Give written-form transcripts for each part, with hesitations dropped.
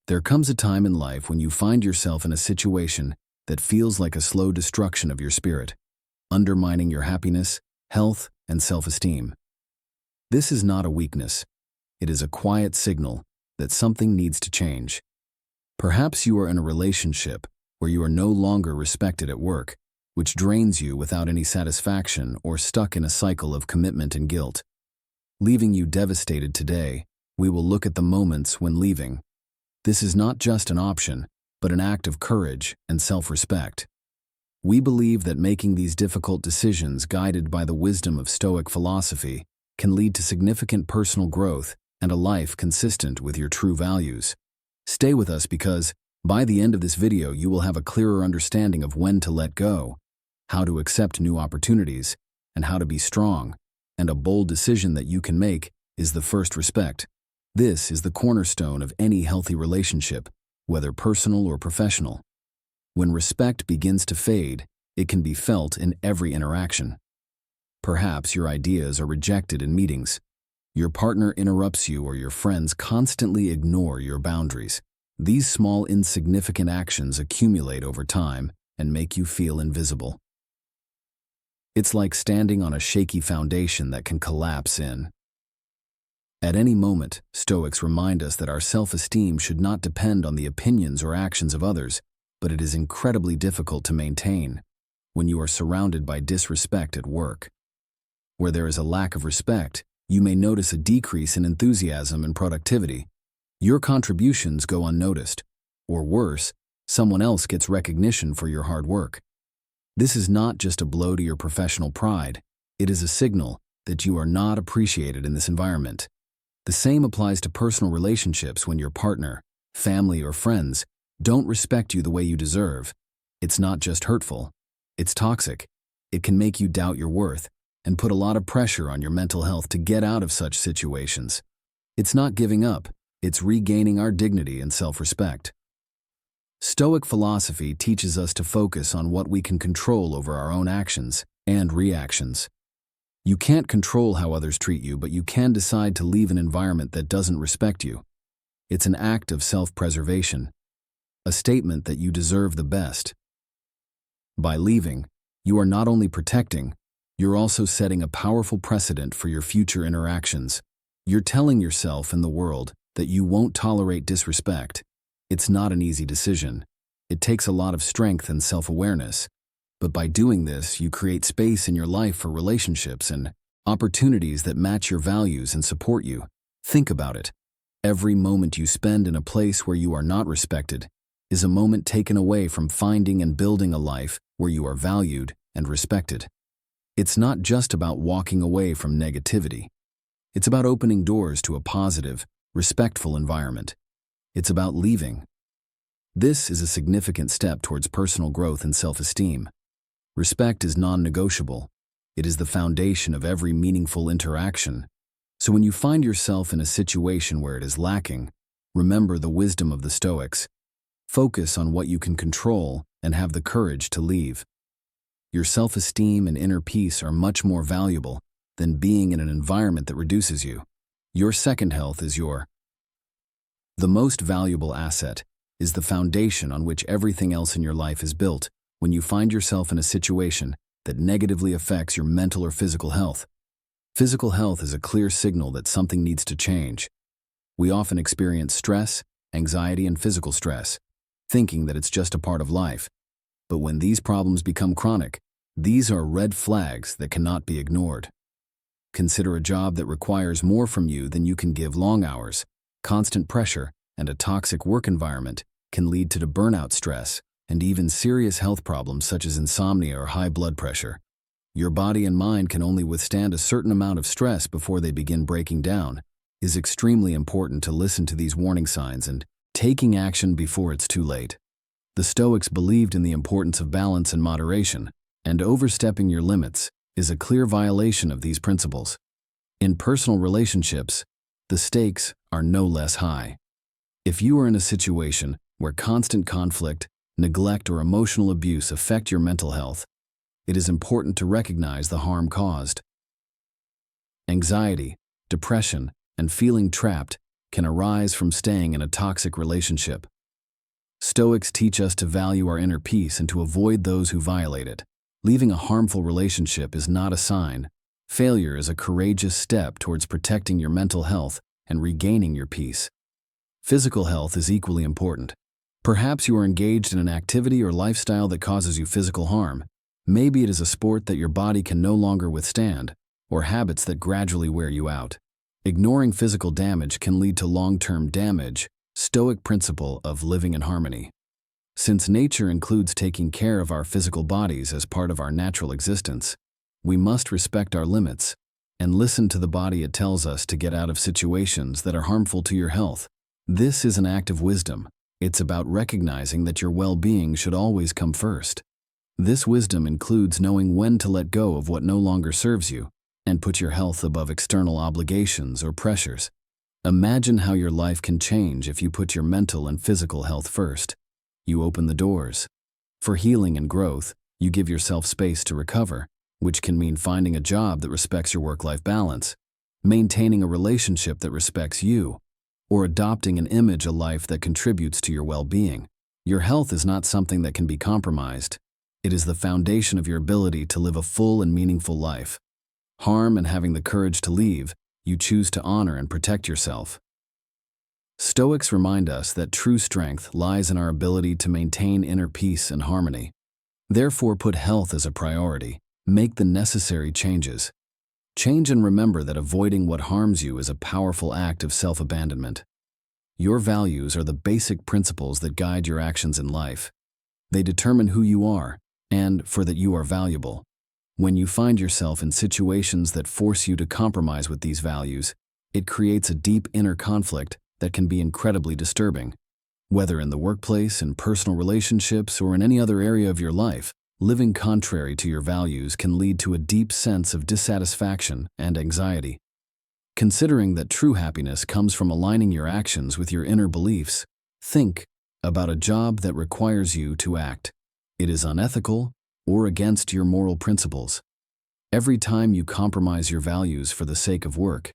There comes a time in life when you find yourself in a situation that feels like a slow destruction of your spirit, undermining your happiness, health, and self-esteem. This is not a weakness. It is a quiet signal that something needs to change. Perhaps you are in a relationship where you are no longer respected at work, which drains you without any satisfaction, or stuck in a cycle of commitment and guilt. Leaving you devastated today, we will look at the moments when leaving. This is not just an option, but an act of courage and self-respect. We believe that making these difficult decisions guided by the wisdom of Stoic philosophy can lead to significant personal growth and a life consistent with your true values. Stay with us because, by the end of this video, you will have a clearer understanding of when to let go, how to accept new opportunities, and how to be strong. And a bold decision that you can make is the first respect. This is the cornerstone of any healthy relationship, whether personal or professional. When respect begins to fade, it can be felt in every interaction. Perhaps your ideas are rejected in meetings. Your partner interrupts you, or your friends constantly ignore your boundaries. These small, insignificant actions accumulate over time and make you feel invisible. It's like standing on a shaky foundation that can collapse in. At any moment, Stoics remind us that our self-esteem should not depend on the opinions or actions of others, but it is incredibly difficult to maintain when you are surrounded by disrespect at work. Where there is a lack of respect, you may notice a decrease in enthusiasm and productivity. Your contributions go unnoticed, or worse, someone else gets recognition for your hard work. This is not just a blow to your professional pride, it is a signal that you are not appreciated in this environment. The same applies to personal relationships. When your partner, family, or friends don't respect you the way you deserve, it's not just hurtful, it's toxic. It can make you doubt your worth and put a lot of pressure on your mental health to get out of such situations. It's not giving up, it's regaining our dignity and self-respect. Stoic philosophy teaches us to focus on what we can control over our own actions and reactions. You can't control how others treat you, but you can decide to leave an environment that doesn't respect you. It's an act of self-preservation, a statement that you deserve the best. By leaving, you are not only protecting, you're also setting a powerful precedent for your future interactions. You're telling yourself and the world that you won't tolerate disrespect. It's not an easy decision. It takes a lot of strength and self-awareness. But by doing this, you create space in your life for relationships and opportunities that match your values and support you. Think about it. Every moment you spend in a place where you are not respected is a moment taken away from finding and building a life where you are valued and respected. It's not just about walking away from negativity. It's about opening doors to a positive, respectful environment. It's about leaving. This is a significant step towards personal growth and self-esteem. Respect is non-negotiable. It is the foundation of every meaningful interaction. So when you find yourself in a situation where it is lacking, remember the wisdom of the Stoics. Focus on what you can control and have the courage to leave. Your self-esteem and inner peace are much more valuable than being in an environment that reduces you. Your second health is the most valuable asset, is the foundation on which everything else in your life is built. When you find yourself in a situation that negatively affects your mental or physical health, physical health is a clear signal that something needs to change. We often experience stress, anxiety, and physical stress, thinking that it's just a part of life. But when these problems become chronic, these are red flags that cannot be ignored. Consider a job that requires more from you than you can give. Long hours, constant pressure, and a toxic work environment can lead to burnout, stress, and even serious health problems such as insomnia or high blood pressure. Your body and mind can only withstand a certain amount of stress before they begin breaking down. It is extremely important to listen to these warning signs and taking action before it's too late. The Stoics believed in the importance of balance and moderation, and overstepping your limits is a clear violation of these principles. In personal relationships, the stakes are no less high. If you are in a situation where constant conflict, neglect, or emotional abuse affect your mental health, it is important to recognize the harm caused. Anxiety, depression, and feeling trapped can arise from staying in a toxic relationship. Stoics teach us to value our inner peace and to avoid those who violate it. Leaving a harmful relationship is not a sign. Failure is a courageous step towards protecting your mental health and regaining your peace. Physical health is equally important. Perhaps you are engaged in an activity or lifestyle that causes you physical harm. Maybe it is a sport that your body can no longer withstand, or habits that gradually wear you out. Ignoring physical damage can lead to long-term damage. Stoic principle of living in harmony. Since nature includes taking care of our physical bodies as part of our natural existence, we must respect our limits and listen to the body it tells us to get out of situations that are harmful to your health. This is an act of wisdom. It's about recognizing that your well-being should always come first. This wisdom includes knowing when to let go of what no longer serves you and put your health above external obligations or pressures. Imagine how your life can change if you put your mental and physical health first. You open the doors for healing and growth. You give yourself space to recover, which can mean finding a job that respects your work-life balance, maintaining a relationship that respects you, or adopting an image of life that contributes to your well-being. Your health is not something that can be compromised. It is the foundation of your ability to live a full and meaningful life. Harm and having the courage to leave, you choose to honor and protect yourself. Stoics remind us that true strength lies in our ability to maintain inner peace and harmony. Therefore, put health as a priority. Make the necessary changes. Change and remember that avoiding what harms you is a powerful act of self-abandonment. Your values are the basic principles that guide your actions in life. They determine who you are and for that you are valuable. When you find yourself in situations that force you to compromise with these values, it creates a deep inner conflict that can be incredibly disturbing. Whether in the workplace, in personal relationships, or in any other area of your life, living contrary to your values can lead to a deep sense of dissatisfaction and anxiety. Considering that true happiness comes from aligning your actions with your inner beliefs, think about a job that requires you to act. It is unethical or against your moral principles. Every time you compromise your values for the sake of work,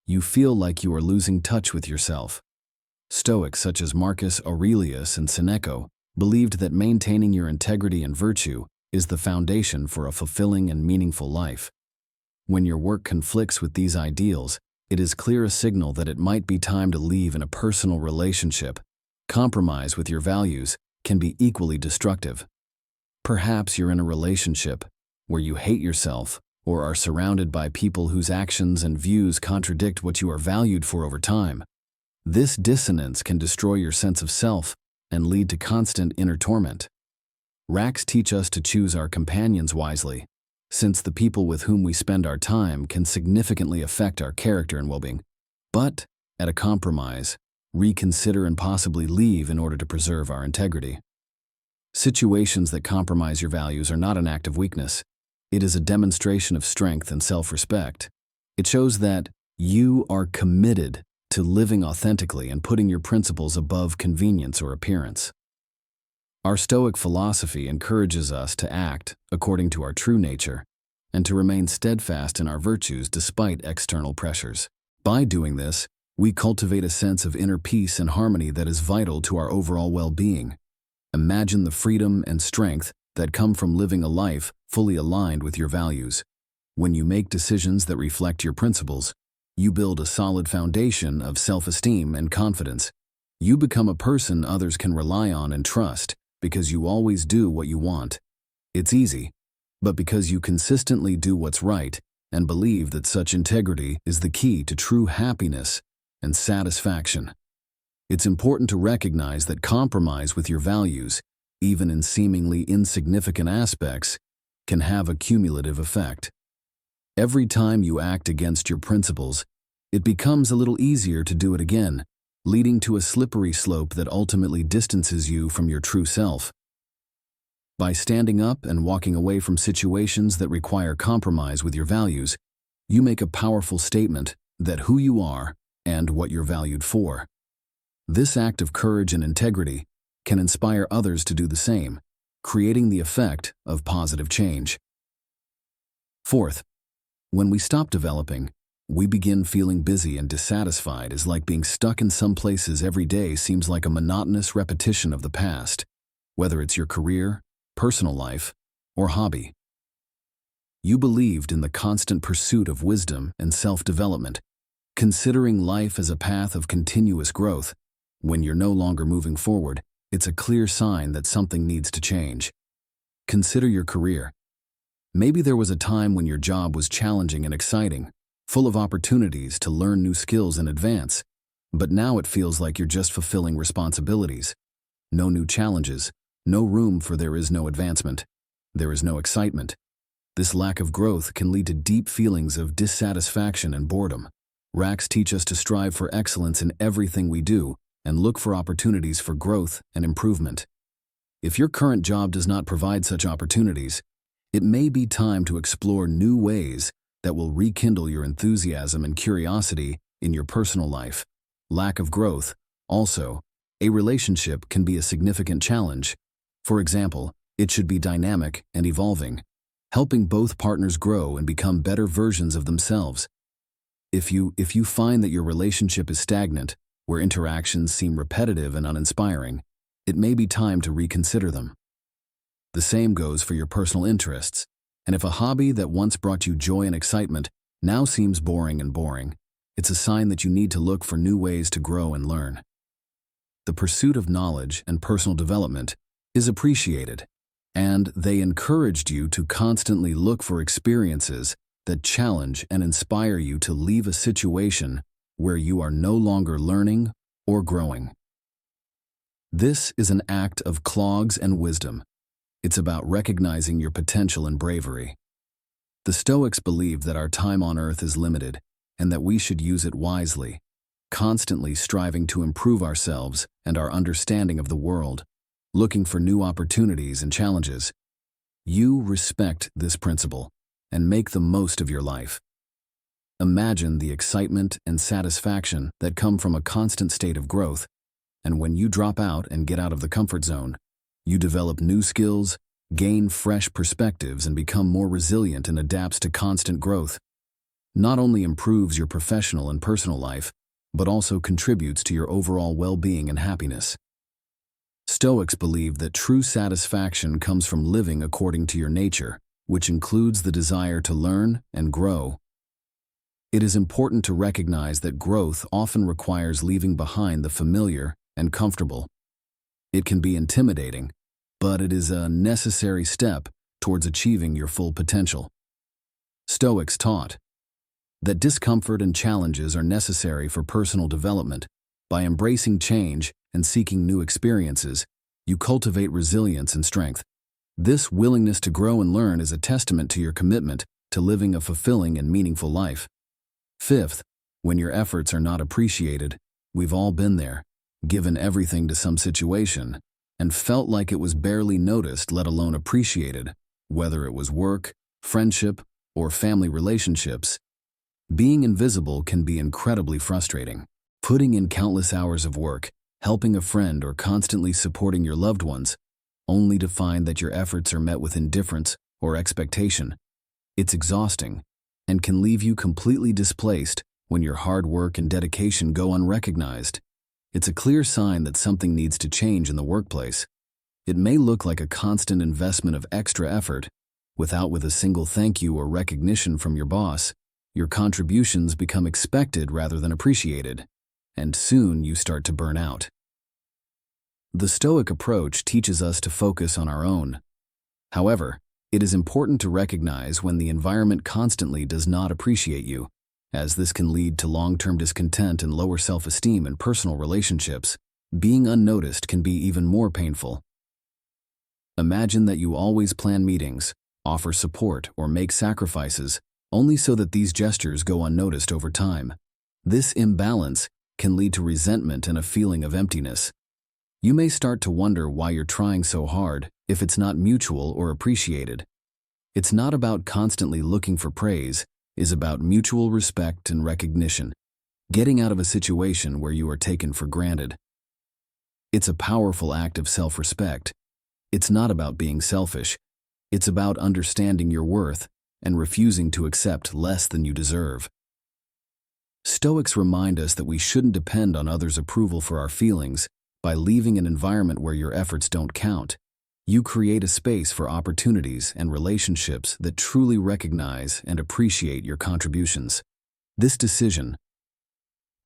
you feel like you are losing touch with yourself. Stoics such as Marcus Aurelius and Seneca believed that maintaining your integrity and virtue is the foundation for a fulfilling and meaningful life. When your work conflicts with these ideals, it is clear a signal that it might be time to leave in a personal relationship. Compromise with your values can be equally destructive. Perhaps you're in a relationship where you hate yourself or are surrounded by people whose actions and views contradict what you are valued for over time. This dissonance can destroy your sense of self and lead to constant inner torment. Racks teach us to choose our companions wisely, since the people with whom we spend our time can significantly affect our character and well-being. But, at a compromise, reconsider and possibly leave in order to preserve our integrity. Situations that compromise your values are not an act of weakness. It is a demonstration of strength and self-respect. It shows that you are committed to living authentically and putting your principles above convenience or appearance. Our Stoic philosophy encourages us to act according to our true nature and to remain steadfast in our virtues despite external pressures. By doing this, we cultivate a sense of inner peace and harmony that is vital to our overall well-being. Imagine the freedom and strength that come from living a life fully aligned with your values. When you make decisions that reflect your principles, you build a solid foundation of self-esteem and confidence. You become a person others can rely on and trust because you always do what you want. It's easy, but because you consistently do what's right and believe that such integrity is the key to true happiness and satisfaction. It's important to recognize that compromise with your values, even in seemingly insignificant aspects, can have a cumulative effect. Every time you act against your principles, it becomes a little easier to do it again, leading to a slippery slope that ultimately distances you from your true self. By standing up and walking away from situations that require compromise with your values, you make a powerful statement that who you are and what you're valued for. This act of courage and integrity can inspire others to do the same, creating the effect of positive change. Fourth, when we stop developing We begin feeling busy and dissatisfied, is like being stuck in some places every day seems like a monotonous repetition of the past, whether it's your career, personal life, or hobby. You believed in the constant pursuit of wisdom and self-development, considering life as a path of continuous growth. When you're no longer moving forward, it's a clear sign that something needs to change. Consider your career. Maybe there was a time when your job was challenging and exciting, full of opportunities to learn new skills and advance, but now it feels like you're just fulfilling responsibilities. No new challenges, no room for there is no advancement. There is no excitement. This lack of growth can lead to deep feelings of dissatisfaction and boredom. Racks teach us to strive for excellence in everything we do and look for opportunities for growth and improvement. If your current job does not provide such opportunities, it may be time to explore new ways that will rekindle your enthusiasm and curiosity in your personal life. Lack of growth. Also, a relationship can be a significant challenge. For example, it should be dynamic and evolving, helping both partners grow and become better versions of themselves. If you find that your relationship is stagnant, where interactions seem repetitive and uninspiring, it may be time to reconsider them. The same goes for your personal interests. And if a hobby that once brought you joy and excitement now seems boring, it's a sign that you need to look for new ways to grow and learn. The pursuit of knowledge and personal development is appreciated, and they encouraged you to constantly look for experiences that challenge and inspire you to leave a situation where you are no longer learning or growing. This is an act of clogs and wisdom. It's about recognizing your potential and bravery. The Stoics believe that our time on earth is limited and that we should use it wisely, constantly striving to improve ourselves and our understanding of the world, looking for new opportunities and challenges. You respect this principle and make the most of your life. Imagine the excitement and satisfaction that come from a constant state of growth, and when you drop out and get out of the comfort zone, you develop new skills, gain fresh perspectives, and become more resilient and adapts to constant growth. Not only improves your professional and personal life, but also contributes to your overall well-being and happiness. Stoics believe that true satisfaction comes from living according to your nature, which includes the desire to learn and grow. It is important to recognize that growth often requires leaving behind the familiar and comfortable. It can be intimidating, but it is a necessary step towards achieving your full potential. Stoics taught that discomfort and challenges are necessary for personal development. By embracing change and seeking new experiences, you cultivate resilience and strength. This willingness to grow and learn is a testament to your commitment to living a fulfilling and meaningful life. Fifth, when your efforts are not appreciated. We've all been there, given everything to some situation, and felt like it was barely noticed, let alone appreciated, whether it was work, friendship, or family relationships. Being invisible can be incredibly frustrating. Putting in countless hours of work, helping a friend, or constantly supporting your loved ones, only to find that your efforts are met with indifference or expectation. It's exhausting and can leave you completely displaced when your hard work and dedication go unrecognized. It's a clear sign that something needs to change in the workplace. It may look like a constant investment of extra effort, with a single thank you or recognition from your boss. Your contributions become expected rather than appreciated, and soon you start to burn out. The Stoic approach teaches us to focus on our own. However, it is important to recognize when the environment constantly does not appreciate you, as this can lead to long-term discontent and lower self-esteem in personal relationships. Being unnoticed can be even more painful. Imagine that you always plan meetings, offer support, or make sacrifices, only so that these gestures go unnoticed over time. This imbalance can lead to resentment and a feeling of emptiness. You may start to wonder why you're trying so hard if it's not mutual or appreciated. It's not about constantly looking for praise. Is about mutual respect and recognition, getting out of a situation where you are taken for granted. It's a powerful act of self-respect. It's not about being selfish. It's about understanding your worth and refusing to accept less than you deserve. Stoics remind us that we shouldn't depend on others' approval for our feelings. By leaving an environment where your efforts don't count, you create a space for opportunities and relationships that truly recognize and appreciate your contributions. This decision,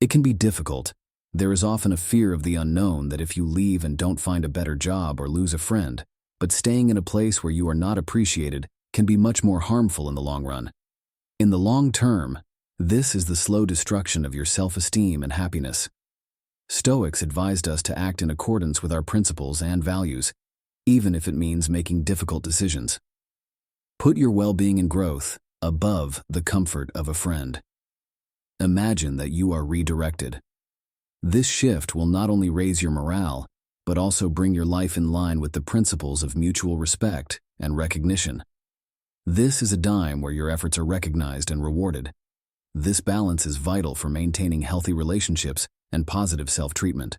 it can be difficult. There is often a fear of the unknown that if you leave and don't find a better job or lose a friend, but staying in a place where you are not appreciated can be much more harmful in the long run. In the long term, this is the slow destruction of your self-esteem and happiness. Stoics advised us to act in accordance with our principles and values, even if it means making difficult decisions. Put your well-being and growth above the comfort of a friend. Imagine that you are redirected. This shift will not only raise your morale, but also bring your life in line with the principles of mutual respect and recognition. This is a time where your efforts are recognized and rewarded. This balance is vital for maintaining healthy relationships and positive self-treatment.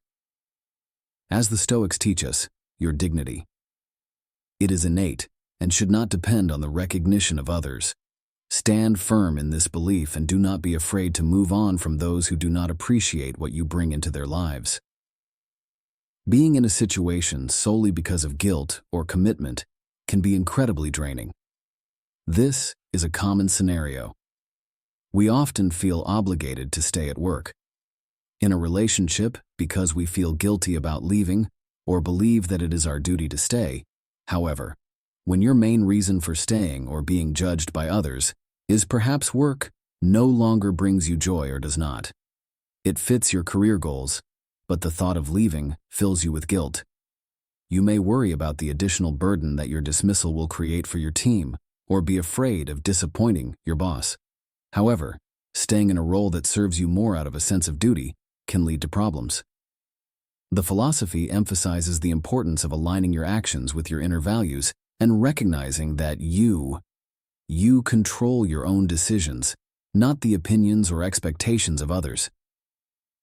As the Stoics teach us, your dignity. It is innate and should not depend on the recognition of others. Stand firm in this belief and do not be afraid to move on from those who do not appreciate what you bring into their lives. Being in a situation solely because of guilt or commitment can be incredibly draining. This is a common scenario. We often feel obligated to stay at work, in a relationship because we feel guilty about leaving or believe that it is our duty to stay. However, when your main reason for staying or being judged by others is perhaps work no longer brings you joy or does not. It fits your career goals, but the thought of leaving fills you with guilt. You may worry about the additional burden that your dismissal will create for your team or be afraid of disappointing your boss. However, staying in a role that serves you more out of a sense of duty can lead to problems. The philosophy emphasizes the importance of aligning your actions with your inner values and recognizing that you control your own decisions, not the opinions or expectations of others.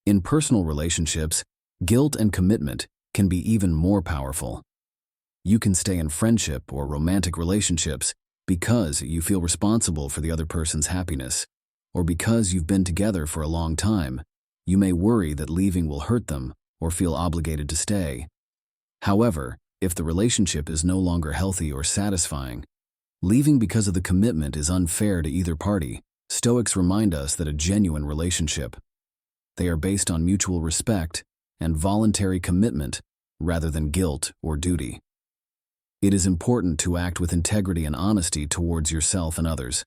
In personal relationships, guilt and commitment can be even more powerful. You can stay in friendship or romantic relationships because you feel responsible for the other person's happiness, or because you've been together for a long time. You may worry that leaving will hurt them or feel obligated to stay. However, if the relationship is no longer healthy or satisfying, leaving because of the commitment is unfair to either party. Stoics remind us that a genuine relationship, they are based on mutual respect and voluntary commitment rather than guilt or duty. It is important to act with integrity and honesty towards yourself and others.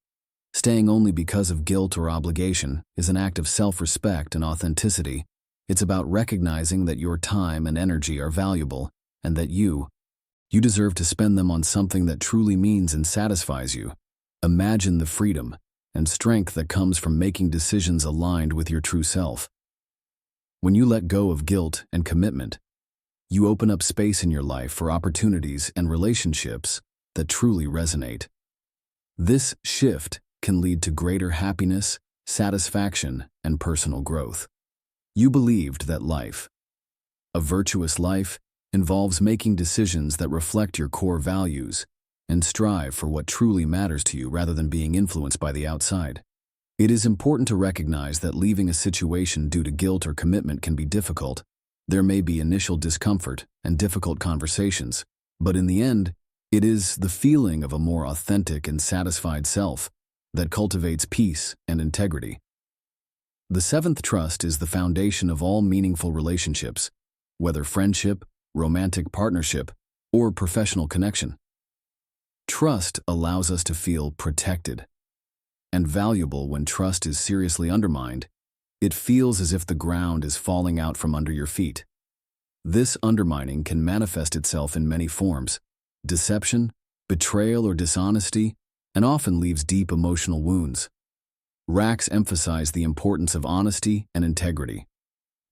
Staying only because of guilt or obligation is an act of self-respect and authenticity. It's about recognizing that your time and energy are valuable and that you deserve to spend them on something that truly means and satisfies you. Imagine the freedom and strength that comes from making decisions aligned with your true self. When you let go of guilt and commitment, you open up space in your life for opportunities and relationships that truly resonate. This shift can lead to greater happiness, satisfaction, and personal growth. You believed that life, a virtuous life, involves making decisions that reflect your core values and strive for what truly matters to you rather than being influenced by the outside. It is important to recognize that leaving a situation due to guilt or commitment can be difficult. There may be initial discomfort and difficult conversations, but in the end, it is the feeling of a more authentic and satisfied self that cultivates peace and integrity. The seventh trust is the foundation of all meaningful relationships, whether friendship, romantic partnership, or professional connection. Trust allows us to feel protected and valuable. When trust is seriously undermined, it feels as if the ground is falling out from under your feet. This undermining can manifest itself in many forms: deception, betrayal, or dishonesty, and often leaves deep emotional wounds. Racks emphasize the importance of honesty and integrity.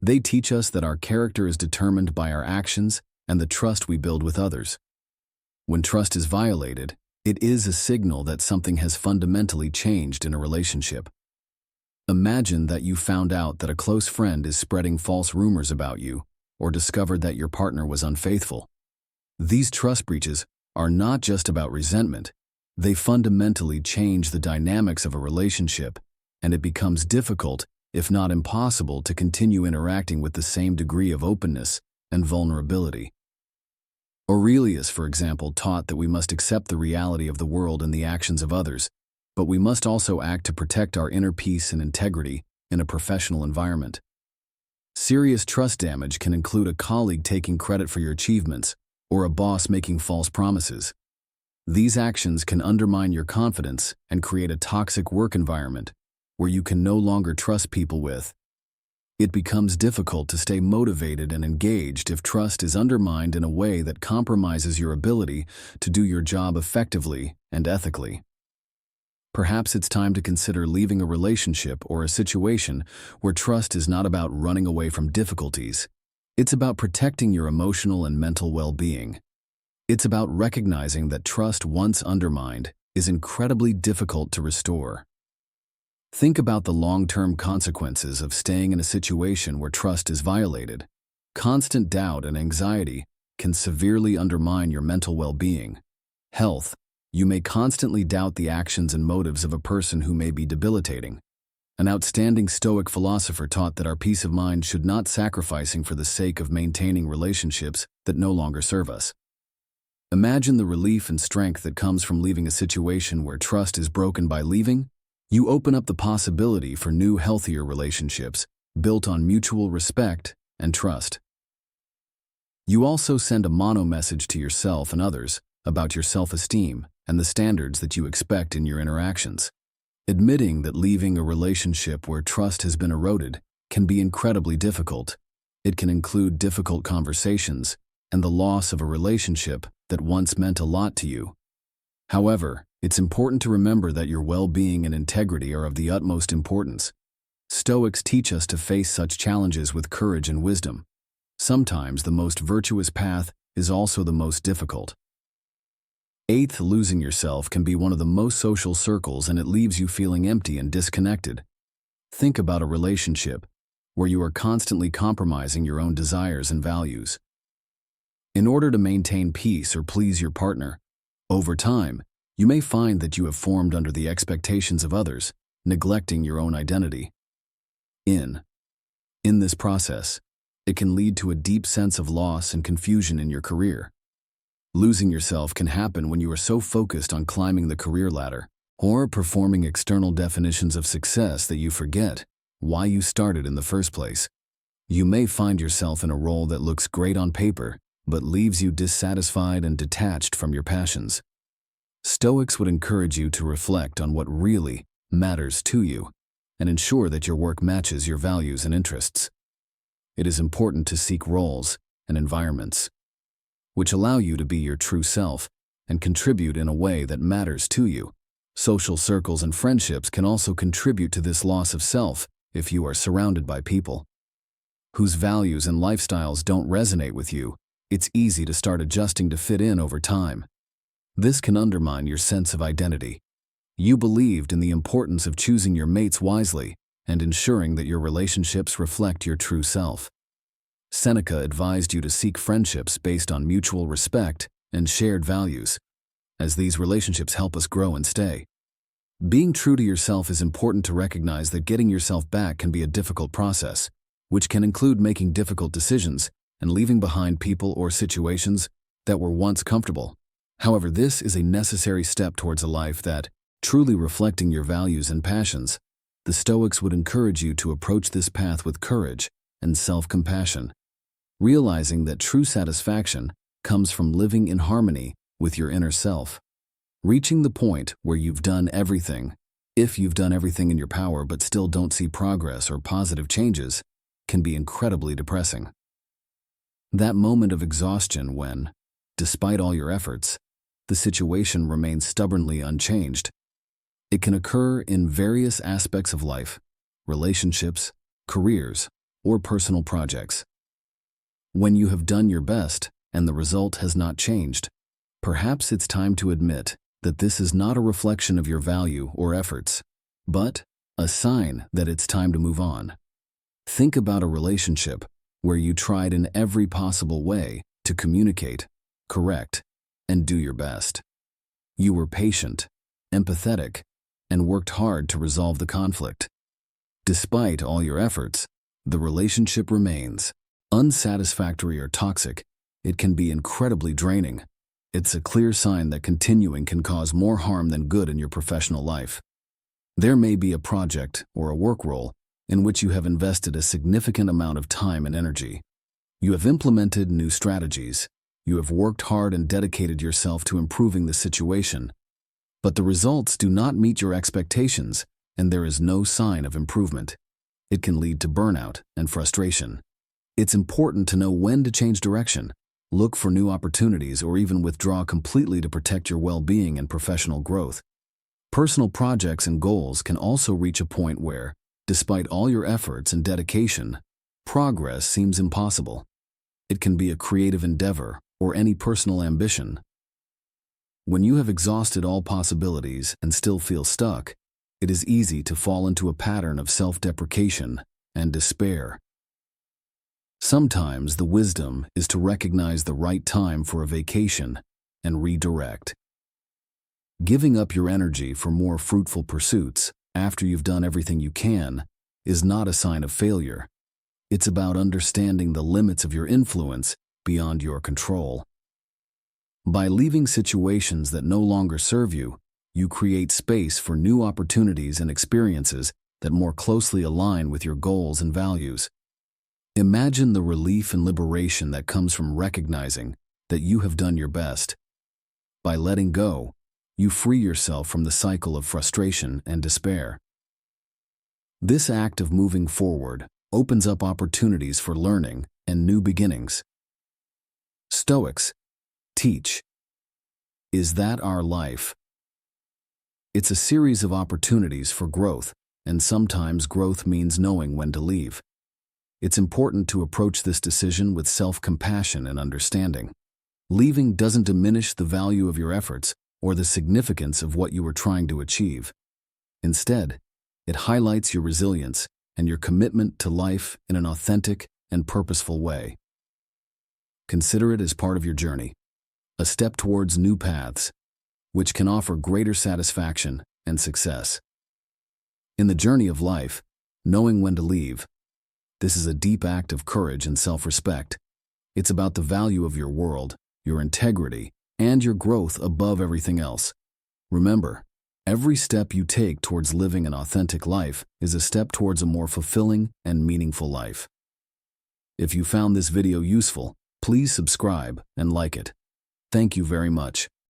They teach us that our character is determined by our actions and the trust we build with others. When trust is violated, it is a signal that something has fundamentally changed in a relationship. Imagine that you found out that a close friend is spreading false rumors about you, or discovered that your partner was unfaithful. These trust breaches are not just about resentment. They fundamentally change the dynamics of a relationship, and it becomes difficult if not impossible, to continue interacting with the same degree of openness and vulnerability. Aurelius, for example, taught that we must accept the reality of the world and the actions of others, but we must also act to protect our inner peace and integrity in a professional environment. Serious trust damage can include a colleague taking credit for your achievements or a boss making false promises. These actions can undermine your confidence and create a toxic work environment where you can no longer trust people with. It becomes difficult to stay motivated and engaged if trust is undermined in a way that compromises your ability to do your job effectively and ethically. Perhaps it's time to consider leaving a relationship or a situation where trust is not about running away from difficulties. It's about protecting your emotional and mental well-being. It's about recognizing that trust once undermined is incredibly difficult to restore. Think about the long-term consequences of staying in a situation where trust is violated. Constant doubt and anxiety can severely undermine your mental well-being. Health. You may constantly doubt the actions and motives of a person who may be debilitating. An outstanding Stoic philosopher taught that our peace of mind should not be sacrificing for the sake of maintaining relationships that no longer serve us. Imagine the relief and strength that comes from leaving a situation where trust is broken. By leaving, you open up the possibility for new, healthier relationships built on mutual respect and trust. You also send a mono message to yourself and others about your self-esteem and the standards that you expect in your interactions. Admitting that leaving a relationship where trust has been eroded can be incredibly difficult. It can include difficult conversations and the loss of a relationship that once meant a lot to you. However, it's important to remember that your well-being and integrity are of the utmost importance. Stoics teach us to face such challenges with courage and wisdom. Sometimes the most virtuous path is also the most difficult. Eighth, losing yourself can be one of the most social circles, and it leaves you feeling empty and disconnected. Think about a relationship where you are constantly compromising your own desires and values in order to maintain peace or please your partner. Over time, you may find that you have formed under the expectations of others, neglecting your own identity. In this process, it can lead to a deep sense of loss and confusion in your career. Losing yourself can happen when you are so focused on climbing the career ladder or performing external definitions of success that you forget why you started in the first place. You may find yourself in a role that looks great on paper, but leaves you dissatisfied and detached from your passions. Stoics would encourage you to reflect on what really matters to you and ensure that your work matches your values and interests. It is important to seek roles and environments which allow you to be your true self and contribute in a way that matters to you. Social circles and friendships can also contribute to this loss of self if you are surrounded by people whose values and lifestyles don't resonate with you. It's easy to start adjusting to fit in over time. This can undermine your sense of identity. You believed in the importance of choosing your mates wisely and ensuring that your relationships reflect your true self. Seneca advised you to seek friendships based on mutual respect and shared values, as these relationships help us grow and stay. Being true to yourself is important. To recognize that getting yourself back can be a difficult process, which can include making difficult decisions and leaving behind people or situations that were once comfortable. However, this is a necessary step towards a life that truly reflecting your values and passions. The Stoics would encourage you to approach this path with courage and self-compassion, realizing that true satisfaction comes from living in harmony with your inner self. Reaching the point where you've done everything, if you've done everything in your power but still don't see progress or positive changes, can be incredibly depressing. That moment of exhaustion when, despite all your efforts, the situation remains stubbornly unchanged. It can occur in various aspects of life, relationships, careers, or personal projects. When you have done your best and the result has not changed, perhaps it's time to admit that this is not a reflection of your value or efforts, but a sign that it's time to move on. Think about a relationship where you tried in every possible way to communicate, correct, and do your best. You were patient, empathetic, and worked hard to resolve the conflict. Despite all your efforts, the relationship remains unsatisfactory or toxic. It can be incredibly draining. It's a clear sign that continuing can cause more harm than good in your professional life. There may be a project or a work role in which you have invested a significant amount of time and energy. You have implemented new strategies. You have worked hard and dedicated yourself to improving the situation. But the results do not meet your expectations, and there is no sign of improvement. It can lead to burnout and frustration. It's important to know when to change direction, look for new opportunities, or even withdraw completely to protect your well-being and professional growth. Personal projects and goals can also reach a point where, despite all your efforts and dedication, progress seems impossible. It can be a creative endeavor or any personal ambition. When you have exhausted all possibilities and still feel stuck, it is easy to fall into a pattern of self-deprecation and despair. Sometimes the wisdom is to recognize the right time for a vacation and redirect. Giving up your energy for more fruitful pursuits after you've done everything you can is not a sign of failure. It's about understanding the limits of your influence beyond your control. By leaving situations that no longer serve you, you create space for new opportunities and experiences that more closely align with your goals and values. Imagine the relief and liberation that comes from recognizing that you have done your best. By letting go, you free yourself from the cycle of frustration and despair. This act of moving forward opens up opportunities for learning and new beginnings. Stoics teach, "Is that our life?" It's a series of opportunities for growth, and sometimes growth means knowing when to leave. It's important to approach this decision with self-compassion and understanding. Leaving doesn't diminish the value of your efforts or the significance of what you were trying to achieve. Instead, it highlights your resilience and your commitment to life in an authentic and purposeful way. Consider it as part of your journey, a step towards new paths, which can offer greater satisfaction and success. In the journey of life, knowing when to leave, this is a deep act of courage and self-respect. It's about the value of your world, your integrity, and your growth above everything else. Remember, every step you take towards living an authentic life is a step towards a more fulfilling and meaningful life. If you found this video useful, please subscribe and like it. Thank you very much.